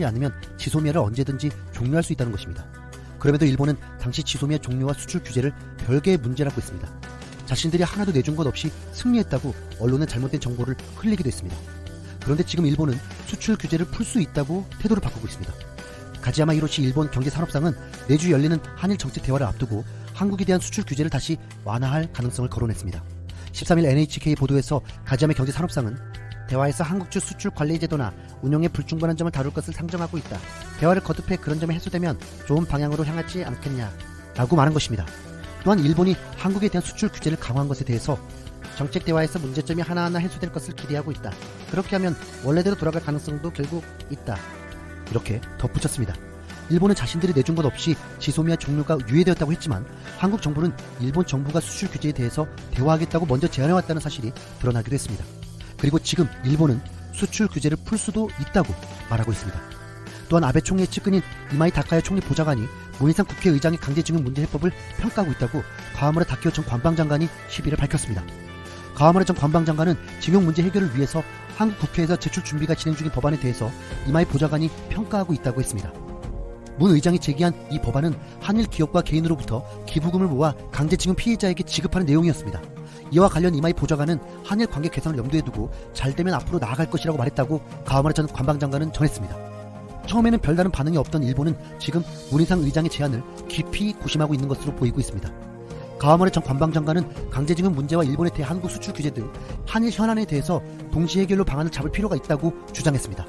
않으면 지소미아를 언제든지 종료할 수 있다는 것입니다. 그럼에도 일본은 당시 지소미아 종료와 수출 규제를 별개의 문제라고 했습니다. 자신들이 하나도 내준 것 없이 승리했다고 언론은 잘못된 정보를 흘리기도 했습니다. 그런데 지금 일본은 수출 규제를 풀 수 있다고 태도를 바꾸고 있습니다. 가지야마 히로시 일본 경제산업상은 내주 열리는 한일 정책 대화를 앞두고 한국에 대한 수출 규제를 다시 완화할 가능성을 거론했습니다. 13일 NHK 보도에서 가지야마 경제산업상은 대화에서 한국주 수출 관리 제도나 운용에 불충분한 점을 다룰 것을 상정하고 있다. 대화를 거듭해 그런 점이 해소되면 좋은 방향으로 향하지 않겠냐 라고 말한 것입니다. 또한 일본이 한국에 대한 수출 규제를 강화한 것에 대해서 정책 대화에서 문제점이 하나하나 해소될 것을 기대하고 있다. 그렇게 하면 원래대로 돌아갈 가능성도 결국 있다. 이렇게 덧붙였습니다. 일본은 자신들이 내준 것 없이 지소미아 종료가 유예되었다고 했지만 한국 정부는 일본 정부가 수출 규제에 대해서 대화하겠다고 먼저 제안해왔다는 사실이 드러나기도 했습니다. 그리고 지금 일본은 수출 규제를 풀 수도 있다고 말하고 있습니다. 또한 아베 총리의 측근인 이마이 다카야 총리 보좌관이 문희상 국회의장의 강제징용 문제 해법을 평가하고 있다고 가와무라 다케오 전 관방장관이 12일 밝혔습니다. 가와무라 전 관방장관은 징용 문제 해결을 위해서 한국 국회에서 제출 준비가 진행 중인 법안에 대해서 이마이 보좌관이 평가하고 있다고 했습니다. 문 의장이 제기한 이 법안은 한일 기업과 개인으로부터 기부금을 모아 강제징용 피해자에게 지급하는 내용이었습니다. 이와 관련 이마이 보좌관은 한일 관계 개선을 염두에 두고 잘되면 앞으로 나아갈 것이라고 말했다고 가와무라 전 관방장관은 전했습니다. 처음에는 별다른 반응이 없던 일본은 지금 문희상 의장의 제안을 깊이 고심하고 있는 것으로 보이고 있습니다. 가와무라 전 관방장관은 강제징용 문제와 일본의 대한국 수출 규제 등 한일 현안에 대해서 동시 해결로 방안을 잡을 필요가 있다고 주장했습니다.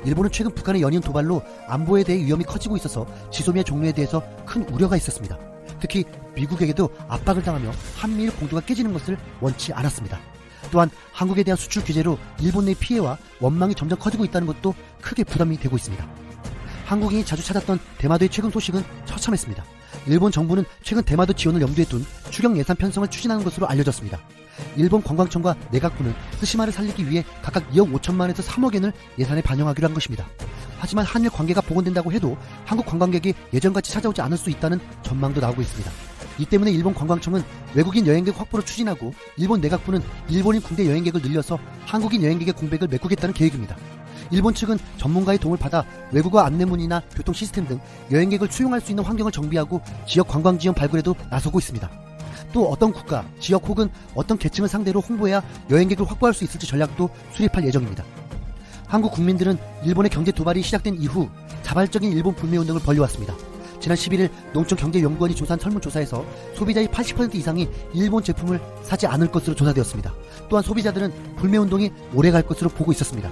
일본은 최근 북한의 연이은 도발로 안보에 대해 위험이 커지고 있어서 지소미아 종료에 대해서 큰 우려가 있었습니다. 특히 미국에게도 압박을 당하며 한미일 공조가 깨지는 것을 원치 않았습니다. 또한 한국에 대한 수출 규제로 일본 내 피해와 원망이 점점 커지고 있다는 것도 크게 부담이 되고 있습니다. 한국인이 자주 찾았던 대마도의 최근 소식은 처참했습니다. 일본 정부는 최근 대마도 지원을 염두에 둔 추경 예산 편성을 추진하는 것으로 알려졌습니다. 일본 관광청과 내각부는 스시마를 살리기 위해 각각 2억 5천만에서 3억엔을 예산에 반영하기로 한 것입니다. 하지만 한일 관계가 복원된다고 해도 한국 관광객이 예전같이 찾아오지 않을 수 있다는 전망도 나오고 있습니다. 이 때문에 일본 관광청은 외국인 여행객 확보를 추진하고 일본 내각부는 일본인 국내 여행객을 늘려서 한국인 여행객의 공백을 메꾸겠다는 계획입니다. 일본 측은 전문가의 도움을 받아 외국어 안내문이나 교통 시스템 등 여행객을 수용할 수 있는 환경을 정비하고 지역 관광 지원 발굴에도 나서고 있습니다. 또 어떤 국가, 지역 혹은 어떤 계층을 상대로 홍보해야 여행객을 확보할 수 있을지 전략도 수립할 예정입니다. 한국 국민들은 일본의 경제 도발이 시작된 이후 자발적인 일본 불매운동을 벌여왔습니다. 지난 11일 농촌경제연구원이 조사한 설문조사에서 소비자의 80% 이상이 일본 제품을 사지 않을 것으로 조사되었습니다. 또한 소비자들은 불매운동이 오래갈 것으로 보고 있었습니다.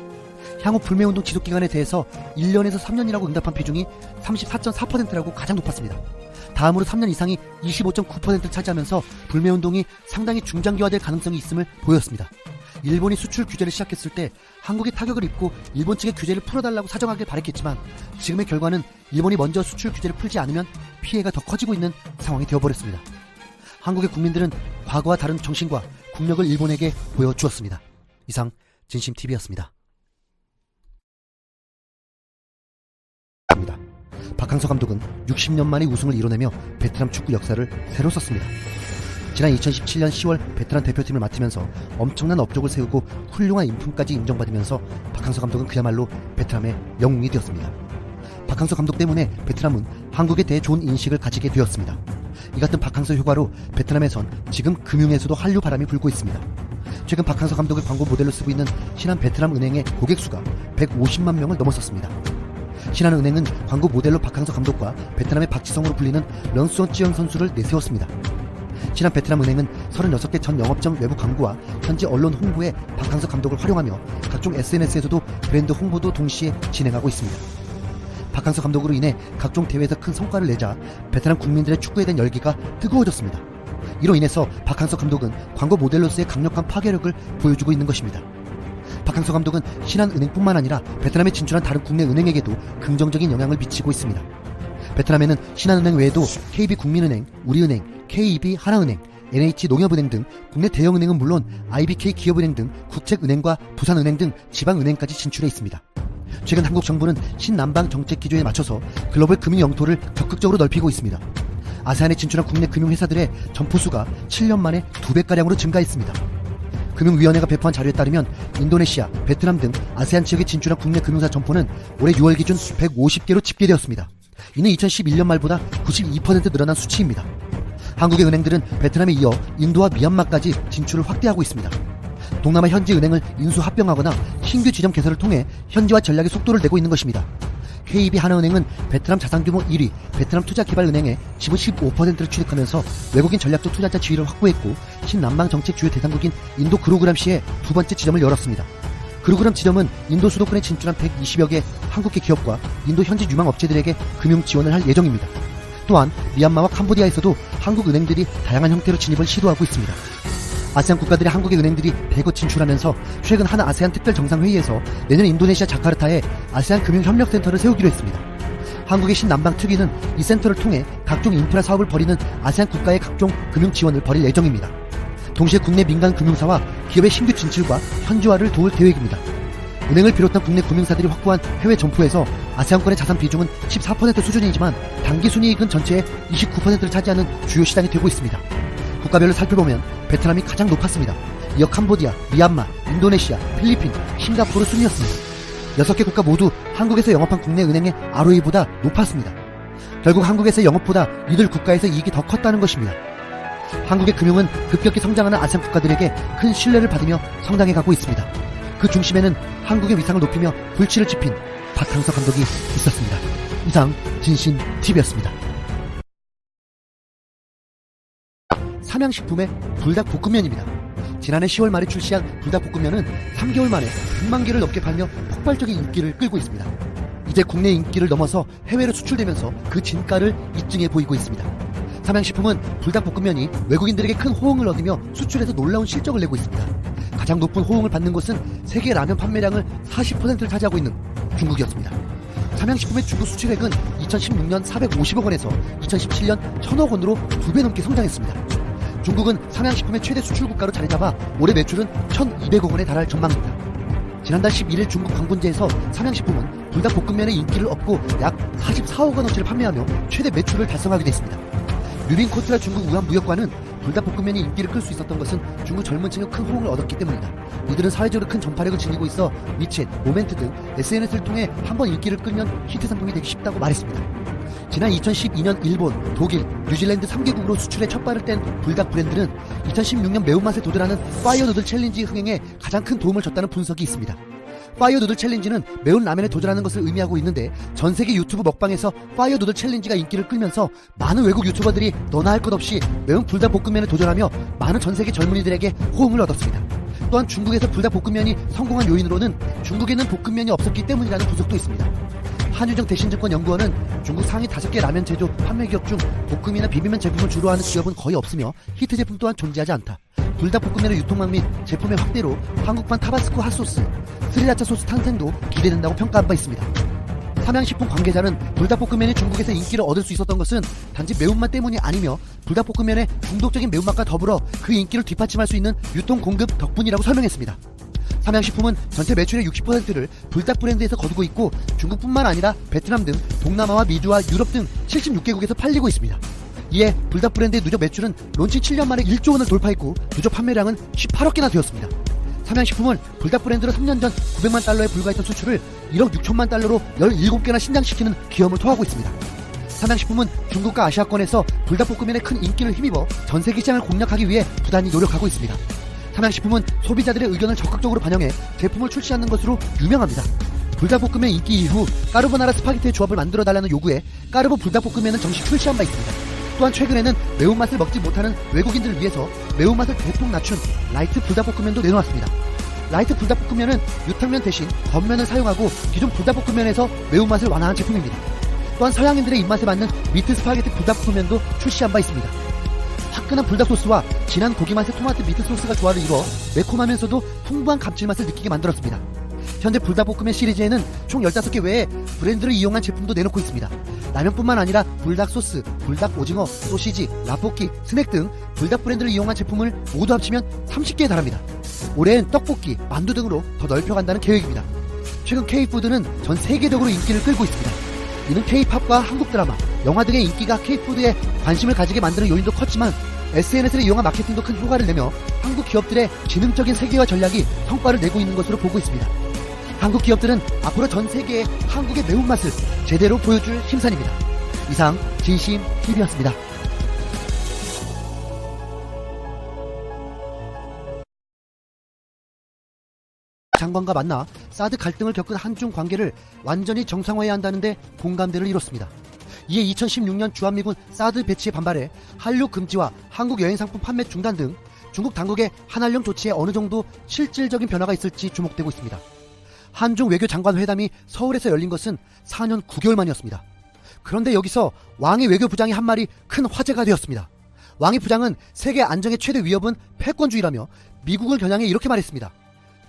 향후 불매운동 지속기간에 대해서 1년에서 3년이라고 응답한 비중이 34.4%라고 가장 높았습니다. 다음으로 3년 이상이 25.9%를 차지하면서 불매운동이 상당히 중장기화될 가능성이 있음을 보였습니다. 일본이 수출 규제를 시작했을 때 한국이 타격을 입고 일본 측의 규제를 풀어달라고 사정하길 바랬겠지만 지금의 결과는 일본이 먼저 수출 규제를 풀지 않으면 피해가 더 커지고 있는 상황이 되어버렸습니다. 한국의 국민들은 과거와 다른 정신과 국력을 일본에게 보여주었습니다. 이상 진심TV였습니다. 박항서 감독은 60년 만에 우승을 이뤄내며 베트남 축구 역사를 새로 썼습니다. 지난 2017년 10월 베트남 대표팀을 맡으면서 엄청난 업적을 세우고 훌륭한 인품까지 인정받으면서 박항서 감독은 그야말로 베트남의 영웅이 되었습니다. 박항서 감독 때문에 베트남은 한국에 대해 좋은 인식을 가지게 되었습니다. 이 같은 박항서 효과로 베트남에선 지금 금융에서도 한류 바람이 불고 있습니다. 최근 박항서 감독을 광고 모델로 쓰고 있는 신한 베트남은행의 고객 수가 150만 명을 넘어섰습니다. 신한은행은 광고 모델로 박항서 감독과 베트남의 박지성으로 불리는 런수원 찌영 선수를 내세웠습니다. 신한 베트남은행은 36개 전 영업점 외부 광고와 현지 언론 홍보에 박항서 감독을 활용하며 각종 SNS에서도 브랜드 홍보도 동시에 진행하고 있습니다. 박항서 감독으로 인해 각종 대회에서 큰 성과를 내자 베트남 국민들의 축구에 대한 열기가 뜨거워졌습니다. 이로 인해서 박항서 감독은 광고 모델로서의 강력한 파괴력을 보여주고 있는 것입니다. 박항서 감독은 신한은행뿐만 아니라 베트남에 진출한 다른 국내 은행에게도 긍정적인 영향을 미치고 있습니다. 베트남에는 신한은행 외에도 KB국민은행, 우리은행, KEB 하나은행, NH농협은행 등 국내 대형은행은 물론 IBK 기업은행 등 국책은행과 부산은행 등 지방은행까지 진출해 있습니다. 최근 한국 정부는 신남방 정책 기조에 맞춰서 글로벌 금융 영토를 적극적으로 넓히고 있습니다. 아세안에 진출한 국내 금융회사들의 점포수가 7년 만에 2배가량으로 증가했습니다. 금융위원회가 배포한 자료에 따르면 인도네시아, 베트남 등 아세안 지역에 진출한 국내 금융사 점포는 올해 6월 기준 150개로 집계되었습니다. 이는 2011년 말보다 92% 늘어난 수치입니다. 한국의 은행들은 베트남에 이어 인도와 미얀마까지 진출을 확대하고 있습니다. 동남아 현지 은행을 인수 합병하거나 신규 지점 개설을 통해 현지화 전략의 속도를 내고 있는 것입니다. KB 하나은행은 베트남 자산규모 1위 베트남 투자개발은행에 지분 15%를 취득하면서 외국인 전략적 투자자 지위를 확보했고 신남방 정책 주요 대상국인 인도 구루그람시에 두 번째 지점을 열었습니다. 구루그람 지점은 인도 수도권에 진출한 120여 개 한국계 기업과 인도 현지 유망 업체들에게 금융 지원을 할 예정입니다. 또한 미얀마와 캄보디아에서도 한국 은행들이 다양한 형태로 진입을 시도하고 있습니다. 아세안 국가들의 한국의 은행들이 대거 진출하면서 최근 한 아세안 특별 정상회의에서 내년 인도네시아 자카르타에 아세안 금융협력센터를 세우기로 했습니다. 한국의 신남방 특위는 이 센터를 통해 각종 인프라 사업을 벌이는 아세안 국가의 각종 금융 지원을 벌일 예정입니다. 동시에 국내 민간 금융사와 기업의 신규 진출과 현지화를 도울 계획입니다. 은행을 비롯한 국내 금융사들이 확보한 해외 점포에서 아세안권의 자산 비중은 14% 수준이지만 당기순이익은 전체의 29%를 차지하는 주요 시장이 되고 있습니다. 국가별로 살펴보면 베트남이 가장 높았습니다. 이어 캄보디아, 미얀마, 인도네시아, 필리핀, 싱가포르 순이었습니다. 6개 국가 모두 한국에서 영업한 국내 은행의 ROE보다 높았습니다. 결국 한국에서의 영업보다 이들 국가에서 이익이 더 컸다는 것입니다. 한국의 금융은 급격히 성장하는 아세안 국가들에게 큰 신뢰를 받으며 성장해가고 있습니다. 그 중심에는 한국의 위상을 높이며 불치를 지핀 박항서 감독이 있었습니다. 이상 진신TV였습니다. 삼양식품의 불닭볶음면입니다. 지난해 10월 말에 출시한 불닭볶음면은 3개월 만에 6만 개를 넘게 팔며 폭발적인 인기를 끌고 있습니다. 이제 국내 인기를 넘어서 해외로 수출되면서 그 진가를 입증해 보이고 있습니다. 삼양식품은 불닭볶음면이 외국인들에게 큰 호응을 얻으며 수출해서 놀라운 실적을 내고 있습니다. 가장 높은 호응을 받는 곳은 세계 라면 판매량을 40%를 차지하고 있는 중국이었습니다. 삼양식품의 중국 수출액은 2016년 450억 원에서 2017년 1000억 원으로 2배 넘게 성장했습니다. 중국은 삼양식품의 최대 수출국가로 자리잡아 올해 매출은 1200억 원에 달할 전망입니다. 지난달 11일 중국 광군제에서 삼양식품은 불닭볶음면의 인기를 얻고 약 44억 원어치를 판매하며 최대 매출을 달성하기도 했습니다. 류빈코트라 중국 우한 무역관은 불닭볶음면이 인기를 끌 수 있었던 것은 중국 젊은 층의 큰 호응을 얻었기 때문이다. 이들은 사회적으로 큰 전파력을 지니고 있어 위챗, 모멘트 등 SNS를 통해 한번 인기를 끌면 히트 상품이 되기 쉽다고 말했습니다. 지난 2012년 일본, 독일, 뉴질랜드 3개국으로 수출에 첫 발을 뗀 불닭 브랜드는 2016년 매운맛에 도전하는 파이어 누들 챌린지 흥행에 가장 큰 도움을 줬다는 분석이 있습니다. 파이어 누들 챌린지는 매운 라면에 도전하는 것을 의미하고 있는데 전 세계 유튜브 먹방에서 파이어 누들 챌린지가 인기를 끌면서 많은 외국 유튜버들이 너나 할 것 없이 매운 불닭볶음면에 도전하며 많은 전 세계 젊은이들에게 호응을 얻었습니다. 또한 중국에서 불닭볶음면이 성공한 요인으로는 중국에는 볶음면이 없었기 때문이라는 분석도 있습니다. 한유정 대신증권 연구원은 중국 상위 5개 라면 제조 판매 기업 중 볶음이나 비빔면 제품을 주로 하는 기업은 거의 없으며 히트 제품 또한 존재하지 않다. 불닭볶음면의 유통망 및 제품의 확대로 한국판 타바스코 핫소스, 스리라차 소스 탄생도 기대된다고 평가한 바 있습니다. 삼양식품 관계자는 불닭볶음면이 중국에서 인기를 얻을 수 있었던 것은 단지 매운맛 때문이 아니며 불닭볶음면의 중독적인 매운맛과 더불어 그 인기를 뒷받침할 수 있는 유통 공급 덕분이라고 설명했습니다. 삼양식품은 전체 매출의 60%를 불닭 브랜드에서 거두고 있고 중국뿐만 아니라 베트남 등 동남아와 미주와 유럽 등 76개국에서 팔리고 있습니다. 이에 불닭 브랜드의 누적 매출은 론칭 7년 만에 1조 원을 돌파했고 누적 판매량은 18억 개나 되었습니다. 삼양식품은 불닭 브랜드로 3년 전 900만 달러에 불과했던 수출을 1억 6천만 달러로 17개나 신장시키는 기염을 토하고 있습니다. 삼양식품은 중국과 아시아권에서 불닭볶음면의 큰 인기를 힘입어 전세계 시장을 공략하기 위해 부단히 노력하고 있습니다. 삼양식품은 소비자들의 의견을 적극적으로 반영해 제품을 출시하는 것으로 유명합니다. 불닭볶음면 인기 이후 까르보나라 스파게티의 조합을 만들어달라는 요구에 까르보 불닭볶음면은 정식 출시한 바 있습니다. 또한 최근에는 매운맛을 먹지 못하는 외국인들을 위해서 매운맛을 대폭 낮춘 라이트 불닭볶음면도 내놓았습니다. 라이트 불닭볶음면은 유탕면 대신 겉면을 사용하고 기존 불닭볶음면에서 매운맛을 완화한 제품입니다. 또한 서양인들의 입맛에 맞는 미트 스파게티 불닭볶음면도 출시한 바 있습니다. 화끈한 불닭 소스와 진한 고기 맛의 토마토 미트 소스가 조화를 이루어 매콤하면서도 풍부한 감칠맛을 느끼게 만들었습니다. 현재 불닭볶음면 시리즈에는 총 15개 외에 브랜드를 이용한 제품도 내놓고 있습니다. 라면뿐만 아니라 불닭 소스, 불닭 오징어, 소시지, 라볶이, 스낵 등 불닭 브랜드를 이용한 제품을 모두 합치면 30개에 달합니다. 올해엔 떡볶이, 만두 등으로 더 넓혀간다는 계획입니다. 최근 K푸드는 전 세계적으로 인기를 끌고 있습니다. 이는 K팝과 한국 드라마, 영화 등의 인기가 K푸드에 관심을 가지게 만드는 요인도 컸지만 SNS를 이용한 마케팅도 큰 효과를 내며 한국 기업들의 지능적인 세계화 전략이 성과를 내고 있는 것으로 보고 있습니다. 한국 기업들은 앞으로 전 세계에 한국의 매운맛을 제대로 보여줄 힘산입니다. 이상 진심TV였습니다. 장관과 만나 사드 갈등을 겪은 한중 관계를 완전히 정상화해야 한다는데 공감대를 이뤘습니다. 이에 2016년 주한미군 사드 배치에 반발해 한류 금지와 한국 여행상품 판매 중단 등 중국 당국의 한한령 조치에 어느 정도 실질적인 변화가 있을지 주목되고 있습니다. 한중 외교장관 회담이 서울에서 열린 것은 4년 9개월 만이었습니다. 그런데 여기서 왕이 외교부장이 한 말이 큰 화제가 되었습니다. 왕이 부장은 세계 안정의 최대 위협은 패권주의라며 미국을 겨냥해 이렇게 말했습니다.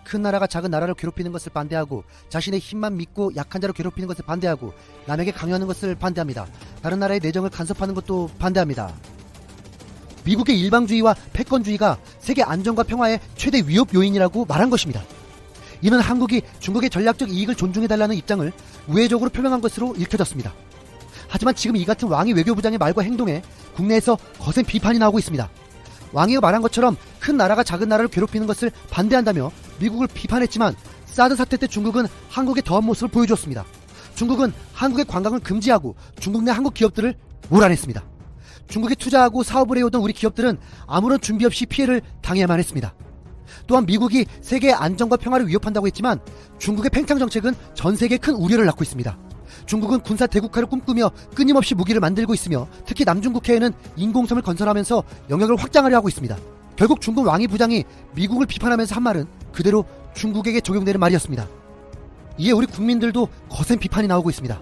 큰 나라가 작은 나라를 괴롭히는 것을 반대하고 자신의 힘만 믿고 약한 자를 괴롭히는 것을 반대하고 남에게 강요하는 것을 반대합니다. 다른 나라의 내정을 간섭하는 것도 반대합니다. 미국의 일방주의와 패권주의가 세계 안정과 평화의 최대 위협 요인이라고 말한 것입니다. 이는 한국이 중국의 전략적 이익을 존중해달라는 입장을 우회적으로 표명한 것으로 읽혀졌습니다. 하지만 지금 이 같은 왕이 외교부장의 말과 행동에 국내에서 거센 비판이 나오고 있습니다. 왕이가 말한 것처럼 큰 나라가 작은 나라를 괴롭히는 것을 반대한다며 미국을 비판했지만 사드 사태 때 중국은 한국의 더한 모습을 보여주었습니다. 중국은 한국의 관광을 금지하고 중국 내 한국 기업들을 몰아냈습니다. 중국에 투자하고 사업을 해오던 우리 기업들은 아무런 준비 없이 피해를 당해야만 했습니다. 또한 미국이 세계의 안정과 평화를 위협한다고 했지만 중국의 팽창 정책은 전 세계에 큰 우려를 낳고 있습니다. 중국은 군사 대국화를 꿈꾸며 끊임없이 무기를 만들고 있으며 특히 남중국해에는 인공섬을 건설하면서 영역을 확장하려 하고 있습니다. 결국 중국 왕이 부장이 미국을 비판하면서 한 말은 그대로 중국에게 적용되는 말이었습니다. 이에 우리 국민들도 거센 비판이 나오고 있습니다.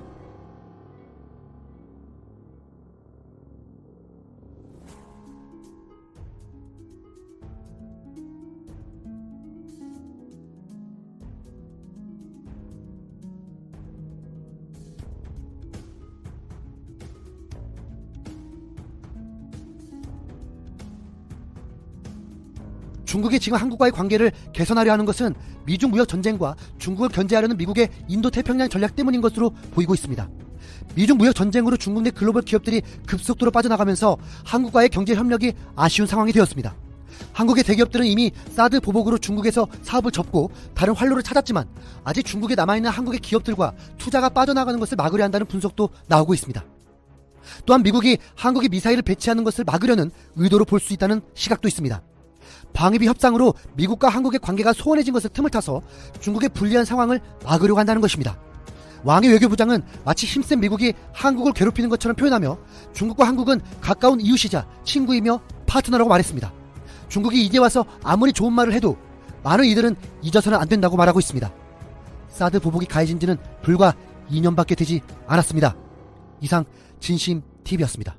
중국이 지금 한국과의 관계를 개선하려 하는 것은 미중 무역 전쟁과 중국을 견제하려는 미국의 인도 태평양 전략 때문인 것으로 보이고 있습니다. 미중 무역 전쟁으로 중국 내 글로벌 기업들이 급속도로 빠져나가면서 한국과의 경제 협력이 아쉬운 상황이 되었습니다. 한국의 대기업들은 이미 사드 보복으로 중국에서 사업을 접고 다른 활로를 찾았지만 아직 중국에 남아있는 한국의 기업들과 투자가 빠져나가는 것을 막으려 한다는 분석도 나오고 있습니다. 또한 미국이 한국에 미사일을 배치하는 것을 막으려는 의도로 볼 수 있다는 시각도 있습니다. 방위비 협상으로 미국과 한국의 관계가 소원해진 것을 틈을 타서 중국의 불리한 상황을 막으려고 한다는 것입니다. 왕의 외교부장은 마치 힘센 미국이 한국을 괴롭히는 것처럼 표현하며 중국과 한국은 가까운 이웃이자 친구이며 파트너라고 말했습니다. 중국이 이제 와서 아무리 좋은 말을 해도 많은 이들은 잊어서는 안 된다고 말하고 있습니다. 사드 보복이 가해진 지는 불과 2년밖에 되지 않았습니다. 이상 진심TV였습니다.